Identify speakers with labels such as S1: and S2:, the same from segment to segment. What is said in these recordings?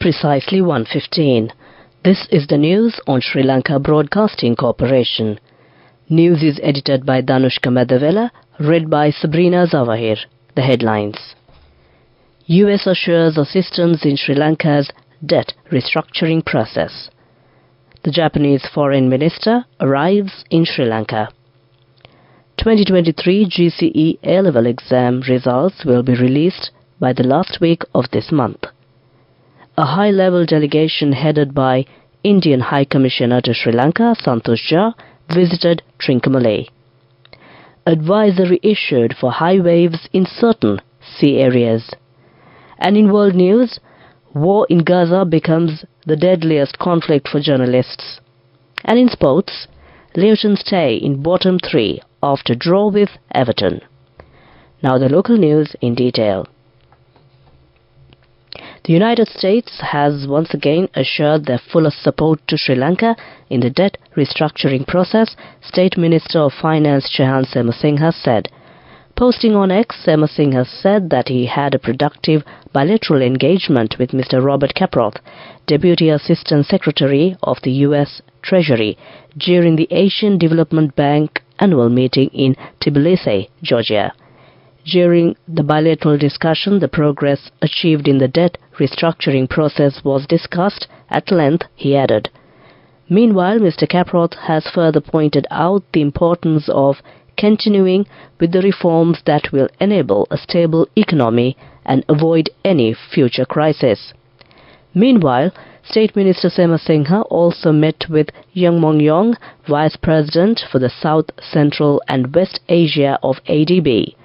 S1: precisely 1:15. This is the news on Sri Lanka Broadcasting Corporation. News is edited by Danushka Madavela, read by Sabrina Zawahir. The headlines. US assures assistance in Sri Lanka's debt restructuring process. The Japanese Foreign Minister arrives in Sri Lanka. 2023 GCE A-level exam results will be released by the last week of this month. A high-level delegation headed by Indian High Commissioner to Sri Lanka, Santosh Jha, visited Trincomalee. Advisory issued for high waves in certain sea areas. And in world news, war in Gaza becomes the deadliest conflict for journalists. And in sports, Luton stay in bottom three after draw with Everton. Now the local news in detail. The United States has once again assured their fullest support to Sri Lanka in the debt restructuring process, State Minister of Finance Chauhan Semasinghe said. Posting on X, Semasinghe said that he had a productive bilateral engagement with Mr. Robert Caproth, Deputy Assistant Secretary of the U.S. Treasury, during the Asian Development Bank annual meeting in Tbilisi, Georgia. During the bilateral discussion, the progress achieved in the debt restructuring process was discussed at length, he added. Meanwhile, Mr. Caproth has further pointed out the importance of continuing with the reforms that will enable a stable economy and avoid any future crisis. Meanwhile, State Minister Semasinghe also met with Young Mong Yong, Vice President for the South, Central and West Asia of ADB.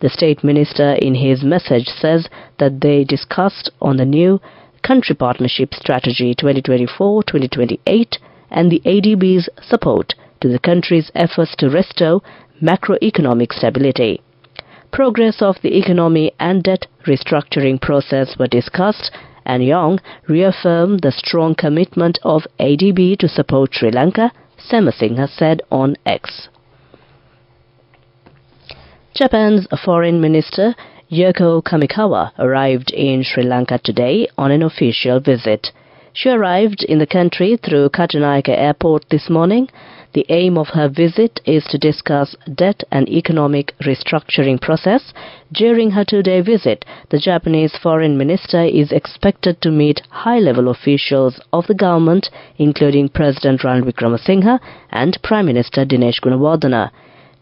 S1: The State Minister in his message says that they discussed on the new Country Partnership Strategy 2024-2028 and the ADB's support to the country's efforts to restore macroeconomic stability. Progress of the economy and debt restructuring process were discussed, and Yong reaffirmed the strong commitment of ADB to support Sri Lanka, Semasinghe said on X. Japan's Foreign Minister Yoko Kamikawa arrived in Sri Lanka today on an official visit. She arrived in the country through Katunayake Airport this morning. The aim of her visit is to discuss debt and economic restructuring process. During her two-day visit, the Japanese Foreign Minister is expected to meet high-level officials of the government, including President Ranil Wickremesinghe and Prime Minister Dinesh Gunawardena.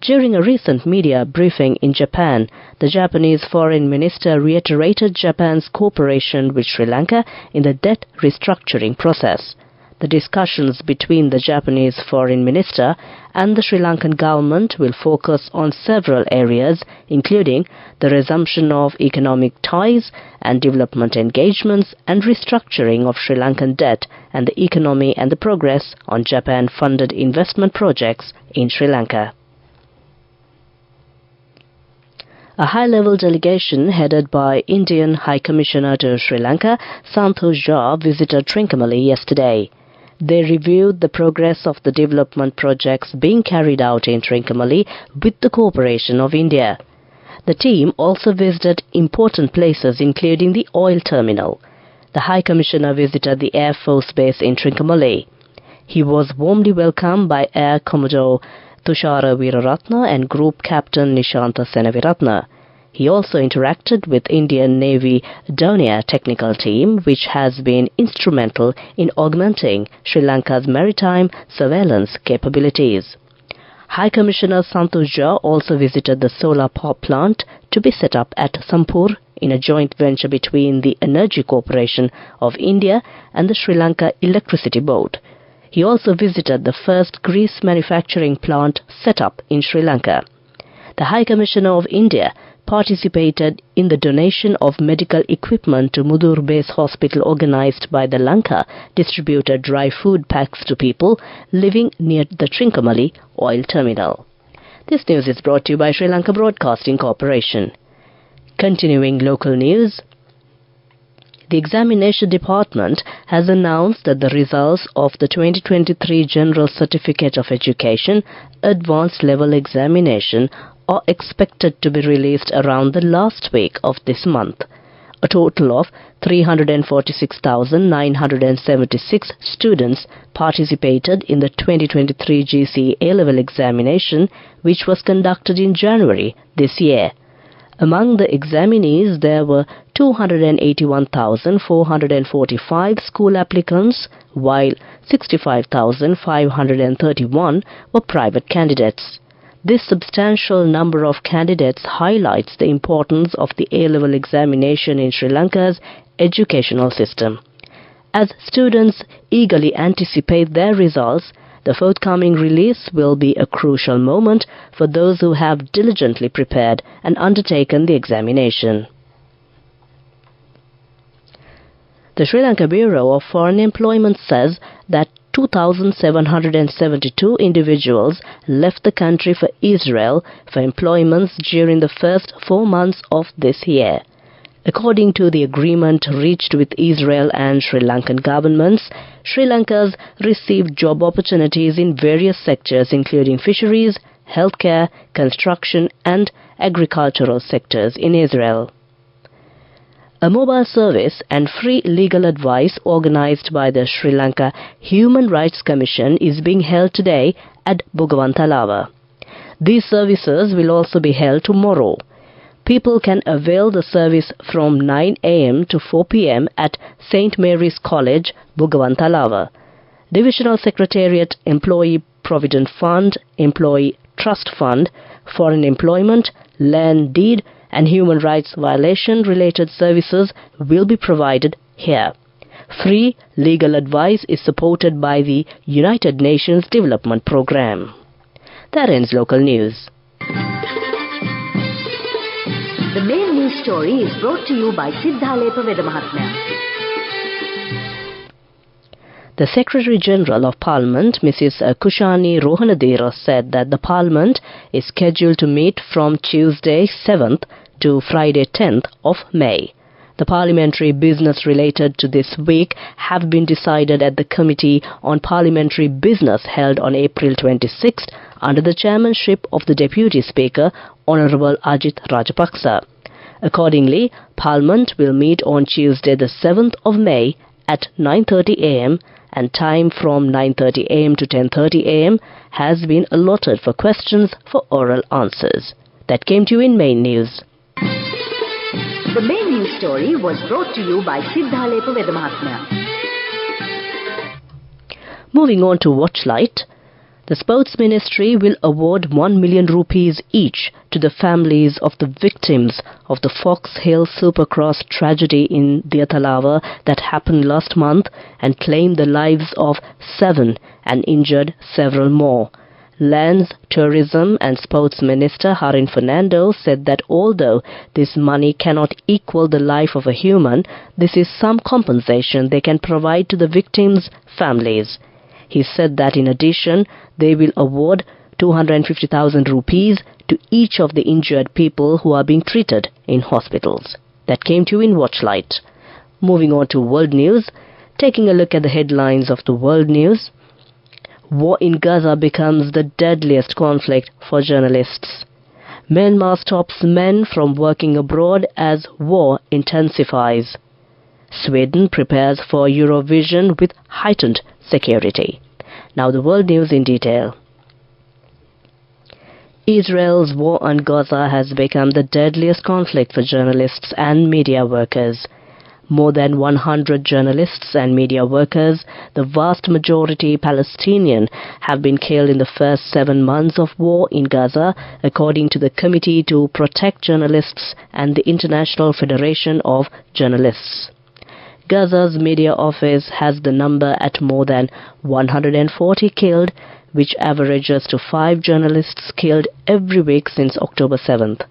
S1: During a recent media briefing in Japan, the Japanese Foreign Minister reiterated Japan's cooperation with Sri Lanka in the debt restructuring process. The discussions between the Japanese Foreign Minister and the Sri Lankan government will focus on several areas, including the resumption of economic ties and development engagements and restructuring of Sri Lankan debt and the economy and the progress on Japan-funded investment projects in Sri Lanka. A high-level delegation headed by Indian High Commissioner to Sri Lanka, Santosh Jha, visited Trincomalee yesterday. They reviewed the progress of the development projects being carried out in Trincomalee with the cooperation of India. The team also visited important places including the oil terminal. The High Commissioner visited the Air Force Base in Trincomalee. He was warmly welcomed by Air Commodore Tushara Weeraratne and Group Captain Nishanta Senaviratne. He also interacted with Indian Navy Donia technical team, which has been instrumental in augmenting Sri Lanka's maritime surveillance capabilities. High Commissioner Santosh Jha also visited the solar power plant to be set up at Sampur in a joint venture between the Energy Corporation of India and the Sri Lanka Electricity Board. He also visited the first grease manufacturing plant set up in Sri Lanka. The High Commissioner of India participated in the donation of medical equipment to Mudur Base Hospital organized by the Lanka, distributed dry food packs to people living near the Trincomalee oil terminal. This news is brought to you by Sri Lanka Broadcasting Corporation. Continuing local news, the Examination Department has announced that the results of the 2023 General Certificate of Education Advanced Level Examination are expected to be released around the last week of this month. A total of 346,976 students participated in the 2023 GCE A-level examination, which was conducted in January this year. Among the examinees, there were 281,445 school applicants, while 65,531 were private candidates. This substantial number of candidates highlights the importance of the A-level examination in Sri Lanka's educational system. As students eagerly anticipate their results, the forthcoming release will be a crucial moment for those who have diligently prepared and undertaken the examination. The Sri Lanka Bureau of Foreign Employment says that 2,772 individuals left the country for Israel for employment during the first 4 months of this year. According to the agreement reached with Israel and Sri Lankan governments, Sri Lankans received job opportunities in various sectors including fisheries, healthcare, construction and agricultural sectors in Israel. A mobile service and free legal advice organized by the Sri Lanka Human Rights Commission is being held today at Bugawantalawa. These services will also be held tomorrow. People can avail the service from 9 a.m. to 4 p.m. at St. Mary's College, Bugawantalawa. Divisional Secretariat, Employee Provident Fund, Employee Trust Fund, Foreign Employment, Land Deed and Human Rights Violation-related services will be provided here. Free legal advice is supported by the United Nations Development Programme. That ends local news.
S2: The main news story is brought to you by Sinhala Mahatmya.
S1: The Secretary-General of Parliament, Mrs. Kushani Rohanadira, said that the Parliament is scheduled to meet from Tuesday 7th to Friday 10th of May. The parliamentary business related to this week have been decided at the Committee on Parliamentary Business held on April 26th under the chairmanship of the Deputy Speaker, Honourable Ajit Rajapaksa. Accordingly, Parliament will meet on Tuesday the 7th of May at 9:30 a.m. and time from 9:30 a.m. to 10:30 a.m. has been allotted for questions for oral answers. That came to you in main news.
S2: The main news story was brought to you by Sinhala Mahatmya.
S1: Moving on to Watchlight, the Sports Ministry will award 1 million rupees each to the families of the victims of the Fox Hill Supercross tragedy in Diatalawa that happened last month and claimed the lives of 7 and injured several more. Lands, Tourism and Sports Minister Harin Fernando said that although this money cannot equal the life of a human, this is some compensation they can provide to the victims' families. He said that in addition, they will award 250,000 rupees to each of the injured people who are being treated in hospitals. That came to you in Watchlight. Moving on to world news, taking a look at the headlines of the world news. War in Gaza becomes the deadliest conflict for journalists. Myanmar stops men from working abroad as war intensifies. Sweden prepares for Eurovision with heightened security. Now the world news in detail. Israel's war on Gaza has become the deadliest conflict for journalists and media workers. More than 100 journalists and media workers, the vast majority Palestinian, have been killed in the first 7 months of war in Gaza, according to the Committee to Protect Journalists and the International Federation of Journalists. Gaza's media office has the number at more than 140 killed, which averages to 5 journalists killed every week since October 7th.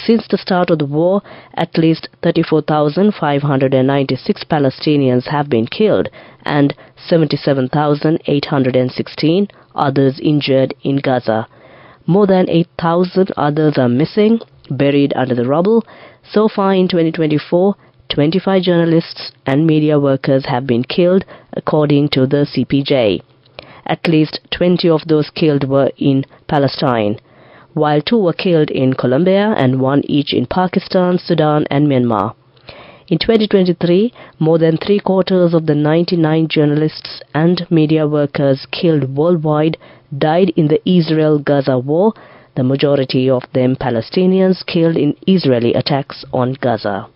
S1: Since the start of the war, at least 34,596 Palestinians have been killed and 77,816 others injured in Gaza. More than 8,000 others are missing, buried under the rubble. So far in 2024, 25 journalists and media workers have been killed, according to the CPJ. At least 20 of those killed were in Palestine, while 2 were killed in Colombia and 1 each in Pakistan, Sudan and Myanmar. In 2023, more than three-quarters of the 99 journalists and media workers killed worldwide died in the Israel-Gaza war, the majority of them Palestinians killed in Israeli attacks on Gaza.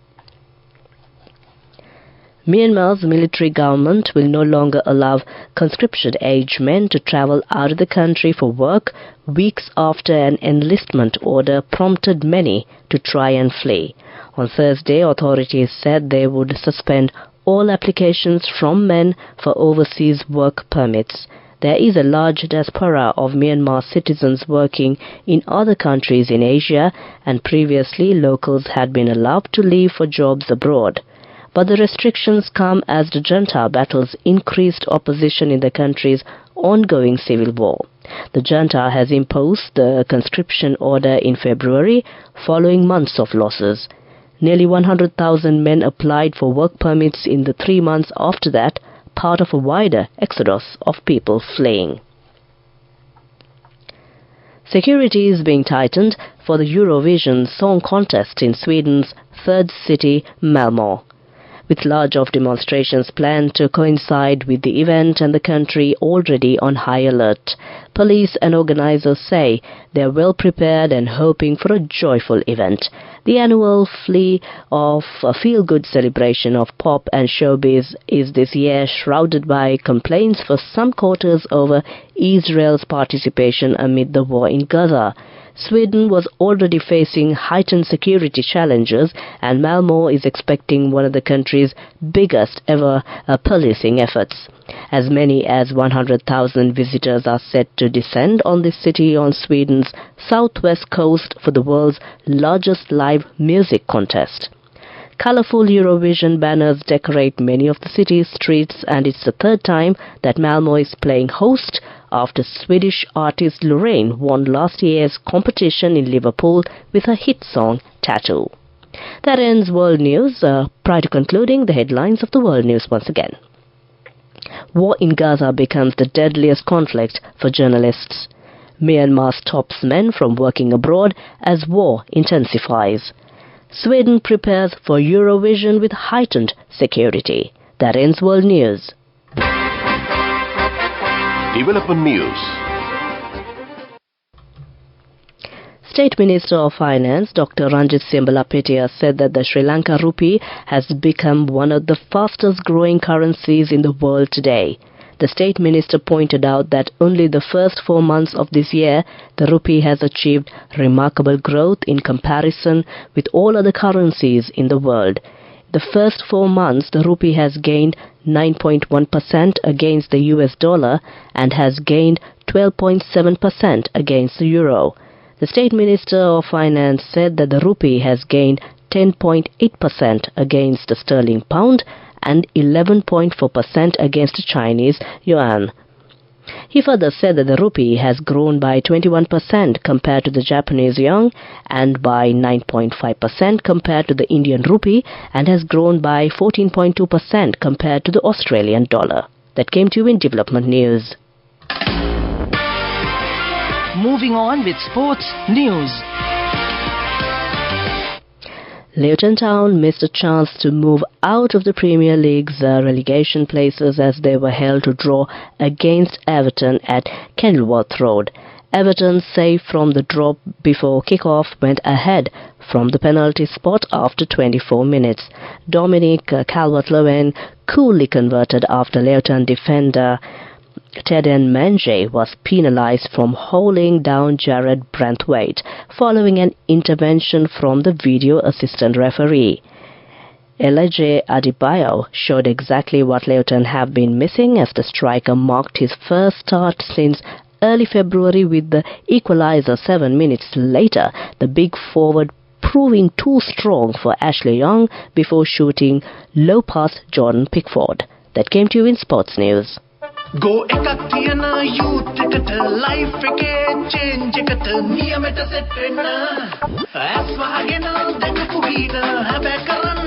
S1: Myanmar's military government will no longer allow conscription-age men to travel out of the country for work weeks after an enlistment order prompted many to try and flee. On Thursday, authorities said they would suspend all applications from men for overseas work permits. There is a large diaspora of Myanmar citizens working in other countries in Asia, and previously locals had been allowed to leave for jobs abroad. But the restrictions come as the junta battles increased opposition in the country's ongoing civil war. The junta has imposed the conscription order in February, following months of losses. Nearly 100,000 men applied for work permits in the 3 months after that, part of a wider exodus of people fleeing. Security is being tightened for the Eurovision Song Contest in Sweden's third city, Malmö. With large demonstrations planned to coincide with the event and the country already on high alert, police and organizers say they are well prepared and hoping for a joyful event. The annual flea of a feel-good celebration of pop and showbiz is this year shrouded by complaints for some quarters over Israel's participation amid the war in Gaza. Sweden was already facing heightened security challenges, and Malmö is expecting one of the country's biggest ever policing efforts. As many as 100,000 visitors are set to descend on this city on Sweden's southwest coast for the world's largest live music contest. Colorful Eurovision banners decorate many of the city's streets, and it's the third time that Malmö is playing host after Swedish artist Loreen won last year's competition in Liverpool with her hit song Tattoo. That ends World News. Prior to concluding, the headlines of the World News once again. War in Gaza becomes the deadliest conflict for journalists. Myanmar stops men from working abroad as war intensifies. Sweden prepares for Eurovision with heightened security. That ends World News.
S3: Development News.
S1: State Minister of Finance Dr. Ranjit Siambalapitiya said that the Sri Lanka rupee has become one of the fastest growing currencies in the world today. The State Minister pointed out that only the first 4 months of this year, the rupee has achieved remarkable growth in comparison with all other currencies in the world. The first 4 months, the rupee has gained 9.1% against the US dollar and has gained 12.7% against the euro. The State Minister of Finance said that the rupee has gained 10.8% against the sterling pound and 11.4% against the Chinese yuan. He further said that the rupee has grown by 21% compared to the Japanese yuan and by 9.5% compared to the Indian rupee, and has grown by 14.2% compared to the Australian dollar. That came to you in Development News.
S4: Moving on with sports news.
S1: Luton Town missed a chance to move out of the Premier League's relegation places as they were held to draw against Everton at Kenilworth Road. Everton, safe from the draw before kick-off, went ahead from the penalty spot after 24 minutes. Dominic Calvert-Lewin coolly converted after Luton defender Teden Mange was penalised from hauling down Jared Branthwaite following an intervention from the video assistant referee. Elijah Adebayo showed exactly what Luton have been missing as the striker marked his first start since early February with the equaliser 7 minutes later, the big forward proving too strong for Ashley Young before shooting low past Jordan Pickford. That came to you in Sports News.
S5: Go ekakiyana youth eකට life එකේ change එකට නියමෙට set වෙන්න ඇස් වහගෙන දැකපු වීන හැබැයි කරන්න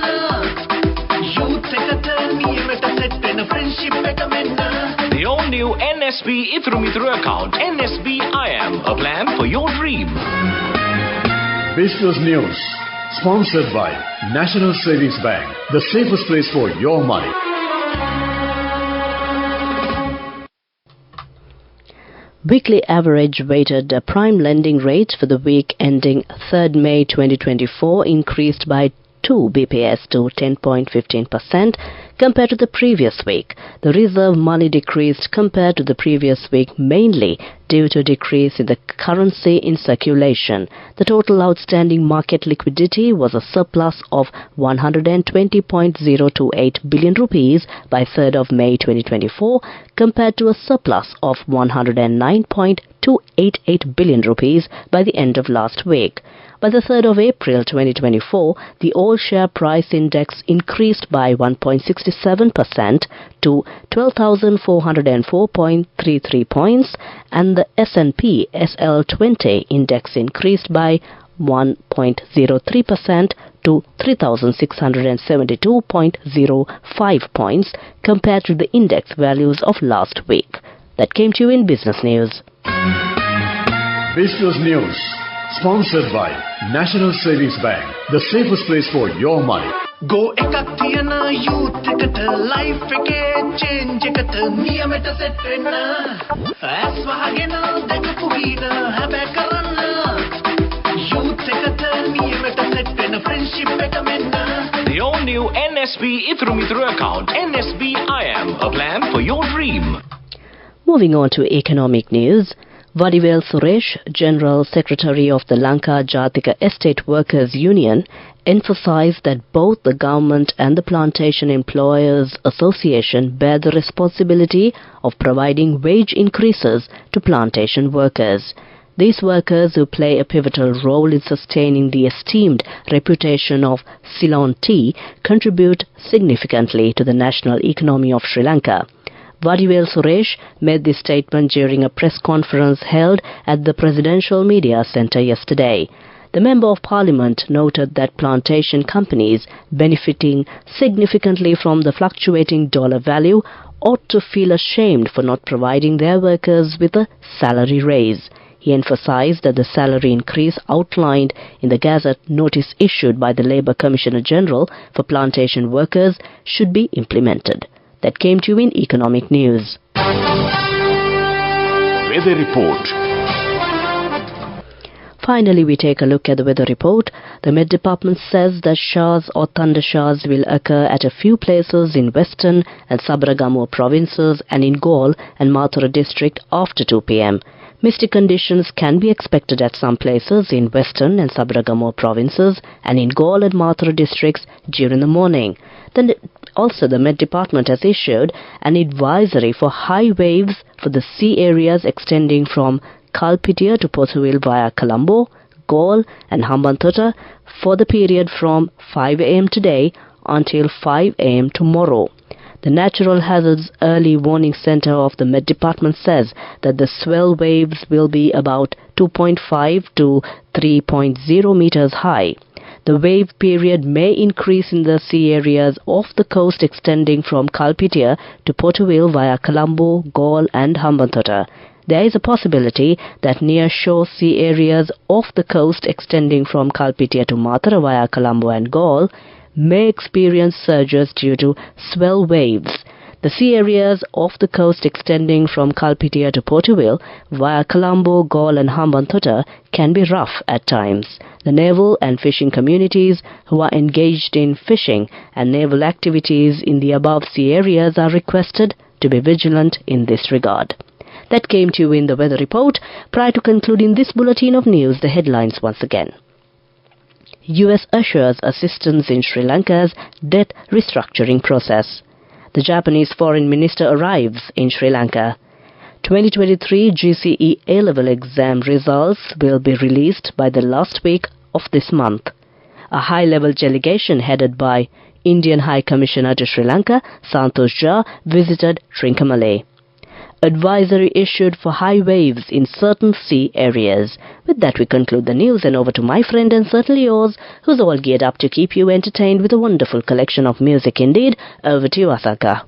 S5: youth එකට නියමෙට set වෙන friendship එක මෙන්න.
S3: The all-new NSB Ithru Mithru account. NSB I Am, a plan for your dream.
S6: Business News. Sponsored by National Savings Bank, the safest place for your money.
S1: Weekly average weighted prime lending rate for the week ending 3rd May 2024 increased by 2 bps to 10.15% compared to the previous week. The reserve money decreased compared to the previous week mainly due to a decrease in the currency in circulation. The total outstanding market liquidity was a surplus of 120.028 billion rupees by 3rd of May 2024 compared to a surplus of 109.288 billion rupees by the end of last week. By the 3rd of April 2024, the all-share price index increased by 1.67% to 12,404.33 points, and the S&P SL20 index increased by 1.03% to 3,672.05 points compared to the index values of last week. That came to you in business news.
S6: Business news. Sponsored by National Savings Bank, the safest place for your money.
S5: Go ekak thiyana youth eකට life එකේ change එකට නියමෙට set වෙන්න ඇස් වහගෙන දැකපු වීන හැබැයි කරන්න youth එකට නියමෙට set වෙන්න friendship එක මෙන්න.
S3: The all-new NSB Ithru account, NSB IM, a plan for your dream.
S1: Moving on to economic news. Vadivel Suresh, General Secretary of the Lanka Jatika Estate Workers Union, emphasized that both the government and the Plantation Employers Association bear the responsibility of providing wage increases to plantation workers. These workers, who play a pivotal role in sustaining the esteemed reputation of Ceylon tea, contribute significantly to the national economy of Sri Lanka. Vadivel Suresh made this statement during a press conference held at the Presidential Media Centre yesterday. The Member of Parliament noted that plantation companies benefiting significantly from the fluctuating dollar value ought to feel ashamed for not providing their workers with a salary raise. He emphasized that the salary increase outlined in the Gazette notice issued by the Labour Commissioner General for plantation workers should be implemented. That came to you in economic news.
S3: Weather report.
S1: Finally, we take a look at the weather report. The Met Department says that showers or thunder showers will occur at a few places in Western and Sabaragamuwa provinces and in Galle and Mathura district after 2 p.m. Misty conditions can be expected at some places in Western and Sabaragamuwa provinces and in Galle and Mathura districts during the morning. Then also the Met Department has issued an advisory for high waves for the sea areas extending from Kalpitia to Pothuil via Colombo, Galle and Hambantota for the period from 5 a.m. today until 5 a.m. tomorrow. The Natural Hazards Early Warning Center of the Met Department says that the swell waves will be about 2.5 to 3.0 meters high. The wave period may increase in the sea areas off the coast extending from Kalpitia to Pothuil via Colombo, Galle and Hambantota. There is a possibility that near-shore sea areas off the coast extending from Kalpitia to Mathura via Colombo and Galle may experience surges due to swell waves. The sea areas off the coast extending from Kalpitia to Pothuil via Colombo, Galle and Hambantota can be rough at times. The naval and fishing communities who are engaged in fishing and naval activities in the above sea areas are requested to be vigilant in this regard. That came to you in the weather report. Prior to concluding this bulletin of news, the headlines once again. U.S. assures assistance in Sri Lanka's debt restructuring process. The Japanese foreign minister arrives in Sri Lanka. 2023 GCE A-level exam results will be released by the last week of this month. A high-level delegation headed by Indian High Commissioner to Sri Lanka, Santosh Jha, visited Trincomalee. Advisory issued for high waves in certain sea areas. With that, we conclude the news, and over to my friend and certainly yours, who's all geared up to keep you entertained with a wonderful collection of music indeed. Over to you, Asaka.